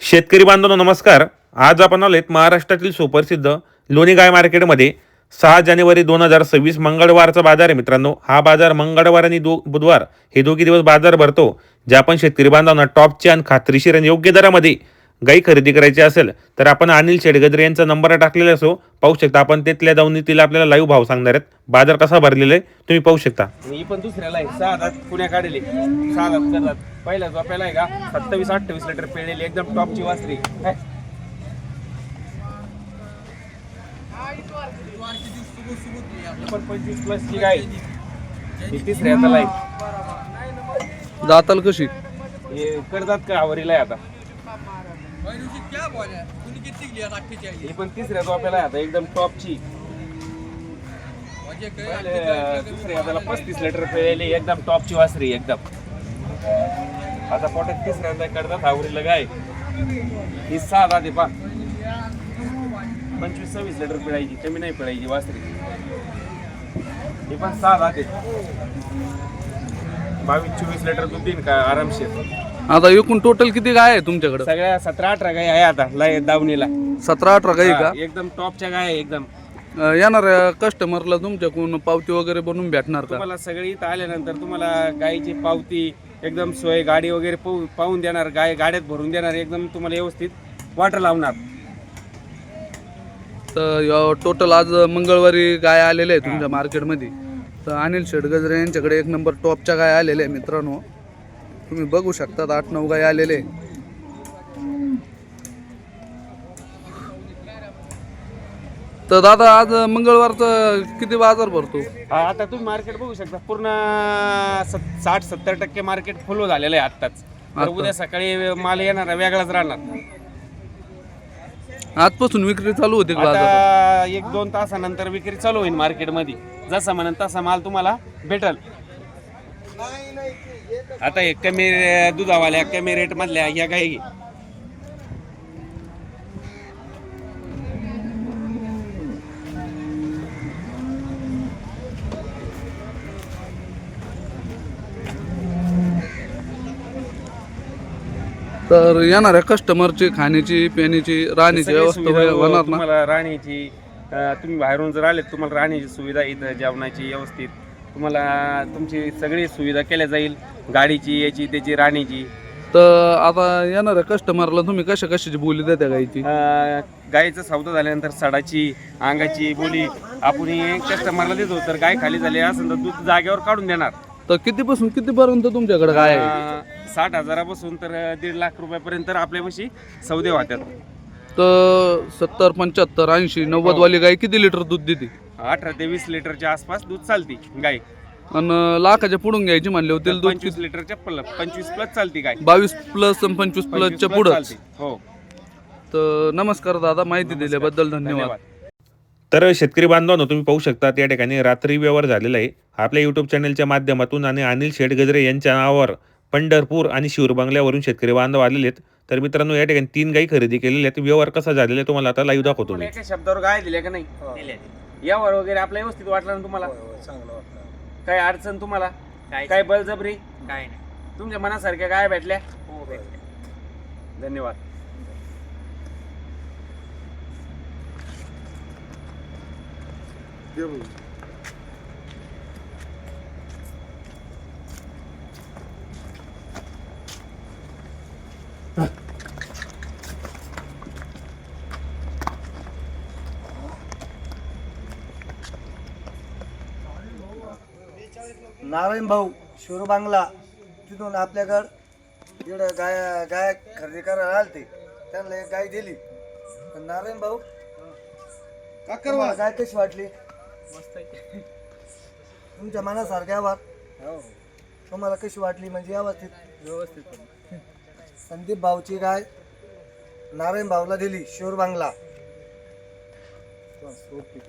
शेतकरी बांधवांनो नमस्कार. आज आपण आलोत महाराष्ट्रातील सुप्रसिद्ध लोणी गाय मार्केटमध्ये. 6 जानेवारी 2026 मंगळवारचा बाजार आहे मित्रांनो. हा बाजार मंगळवार आणि बुधवार हे दोघी दिवस बाजार भरतो. ज्या आपण शेतकरी बांधवांना टॉपचे आणि खात्रीशीर आणि योग्य दरामध्ये गाई खरेदी करायची असेल तर आपण अनिल शेडगजरे यांचा नंबर टाकलेला असो. पाहू शकता आपण तिथल्या जाऊन तिला आपल्याला लाईव्ह भाव सांगणार आहेत. बाजार कसा भरलेला आहे तुम्ही पाहू शकता. मी पण दुसऱ्याला आहे 6 दात पुण्या काढले 6 दात करतात. पहिला झोपायला आहे का 27-28 लिटर पिळलेली एकदम टॉपची वासरी. पण 25 प्लस ची गाय ही तिसऱ्या हाताला आहे. दाताल कशी हे करतात का आवरीला आहे आता. ही पण तिसऱ्या झोपायला आहे आता एकदम टॉपची. दुसऱ्या हाताला 35 लिटर पिळलेली एकदम टॉपची वासरी एकदम. आता पोटात तिसऱ्यांदा करतात आवरीला गाय. ही 6 दात आहे पा 25-26 लिटर पिळायची कमी नाही पिळायची वासरी. ही पण 6 दात आहे 22-24 लिटर दूध देईन का आरामशीर. आता एकूण टोटल किती गाय आहे तुमच्याकडे? सगळ्या 17-18 गाय आहे आता लय दावणीला. 17-18 गाय का? एकदम टॉपच्या गाय आहे एकदम. येणाऱ्या कस्टमरला तुमच्याकडून पावती वगैरे बनवून भेटणार का? तुम्हाला सगळी इथं आल्यानंतर तुम्हाला गायीची पावती एकदम सोय गाडी वगैरे पाहून देणार. गाड्यात भरून देणार एकदम तुम्हाला व्यवस्थित वाटर लावणार. तर टोटल आज मंगळवारी गाय आलेल्या आहे तुमच्या मार्केटमध्ये. तर अनिल शेडगजरे यांच्याकडे एक नंबर टॉपच्या गाय आलेल्या आहे मित्रांनो. तुम्ही बघू शकता 8-9 गाय आलेले आहे. तर दादा आज मंगळवारचा किती बाजार भरतो? आता तुम्ही मार्केट बघू शकता पूर्ण 60-70% मार्केट फुल झालेलं आहे आत्ताच. तर उद्या सकाळी माल येणार वेगळाच राहणार. आजपासून विक्री चालू होती का आता बाजारात? 1-2 तासानंतर विक्री चालू होईल मार्केटमध्ये. जसा म्हणून तसा माल तुम्हाला भेटल. आता हे कमी दुधावाल्या कमी रेट मधल्या ह्या गाई तर येणाऱ्या कस्टमरची खाण्याची पिण्याची राहण्याची सगळी व्यवस्था सुविधा होणार ना? तुम्हाला राहण्याची. तुम्ही बाहेरून जर आले तुम्हाला राहण्याची सुविधा इथं जेवणाची व्यवस्थित तुम्हाला तुमची सगळी सुविधा केल्या जाईल. गाडीची याची त्याची राहण्याची. तर आता येणाऱ्या कस्टमरला तुम्ही कशाची बोली देता गायची? गायीचा सौदा झाल्यानंतर सडाची अंगाची बोली आपण कस्टमरला देतो. तर गाय खाली झाली असेल तर दूध जागेवर काढून देणार. तर कितीपासून कितीपर्यंत तुमच्याकडे गाय आहे? 60,000 पासून तर 1.5 लाख रुपयापर्यंत आपल्यापाशी सौदे वाटतात. तर 70, 75, 80, 90 वाली गाय किती लिटर दूध देते? 18 ते 20 लिटरच्या आसपास दूध चालते गाय. आणि लाखाच्या पुढून घ्यायची म्हणले होते दूध 25 लिटरच्या 25 प्लस चालते गाय. 22 प्लस आणि 25 प्लसच्या पुढे. हो. तर नमस्कार दादा, माहिती दिल्याबद्दल धन्यवाद. तर शेतकरी बांधवांनो तुम्ही पाहू शकता त्या ठिकाणी रात्री व्यवहार झालेला आहे आपल्या यूट्यूब चॅनलच्या माध्यमातून. आणि अनिल शेडगजरे यांच्या नावावर पंढरपूर आणि शिवर बंगल्यावरून शेतकरी बांधव आलेले आहेत. तर मित्रांनो या ठिकाणी 3 गाई खरेदी केलेल्या आहेत. व्यवहार कसा झालेला आहे तुम्हाला आता लाईव्ह दाखवतो मी. एका शब्दावर गाय दिल्या का नाही दिल्या. यावर वगैरे आपल्या व्यवस्थित वाटलं ना तुम्हाला? चांगलं वाटलं. काय अडचण तुम्हाला? काय बळजबरी? काय नाही. तुमच्या मनासारख्या गाय भेटल्या? हो भेटले. धन्यवाद. नारायण भाऊ शिवर बांगला तिथून आपल्याकडं इकडं गाय खरेदी करायला आले ते त्यांना एक गाय दिली. तर नारायण भाऊ तुम्हाला गाय कशी वाटली? मस्त आहे. तुमच्या मनासारख्या वाट तुम्हाला कशी वाटली म्हणजे व्यवस्थित. संदीप भाऊची गाय नारायण भाऊला दिली शिवर बांगला. ओके.